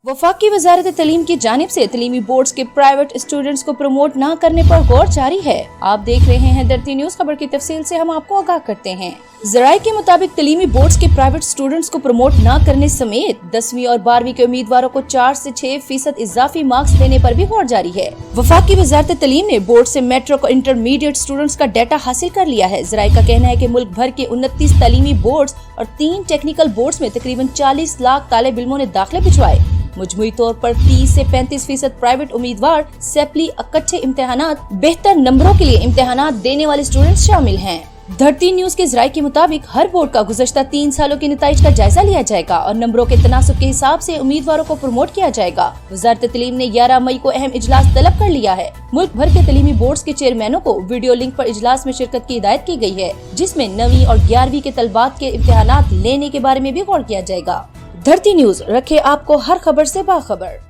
वफाकी वजारत तालीम की जानिब से तालीमी बोर्ड्स के प्राइवेट स्टूडेंट्स को प्रमोट न करने पर गौर जारी है। आप देख रहे हैं धरती न्यूज। खबर की तफसील से हम आपको आगाह करते हैं। जराये के मुताबिक तालीमी बोर्ड्स के प्राइवेट स्टूडेंट्स को प्रमोट न करने समेत 10वीं और 12वीं के उम्मीदवारों को 4 से 6% इजाफी मार्क्स देने पर भी गौर जारी है। वफाकी वजारत तालीम ने बोर्ड से मैट्रिक और इंटरमीडिएट स्टूडेंट्स का डाटा हासिल कर लिया है। जराये का कहना है कि मुल्क भर के 29 तालीमी बोर्ड्स और 3 टेक्निकल बोर्ड्स में तकरीबन 40 लाख तालिब इल्मों ने दाखिले भिजवाए। मजमूई तौर पर 30 से 35% प्राइवेट उम्मीदवार सेपली इकट्ठे इम्तिहानात बेहतर नंबरों के लिए इम्तिहानात देने वाले स्टूडेंट्स शामिल हैं। धरती न्यूज के जराये के मुताबिक हर बोर्ड का गुज़श्ता 3 सालों के नताइज का जायजा लिया जाएगा और नंबरों के तनासुब के हिसाब से उम्मीदवारों को प्रमोट किया जाएगा। वजारत तालीम ने 11 मई को अहम इजलास तलब कर लिया है। मुल्क भर के तालीमी बोर्ड्स के चेयरमैनों को वीडियो लिंक पर इजलास में शिरकत की हिदायत की गई है, जिसमें 9वीं और 11वीं के तलबात के इम्तिहानात लेने के बारे में भी गौर किया जाएगा। धरती न्यूज रखे आपको हर खबर से बाखबर।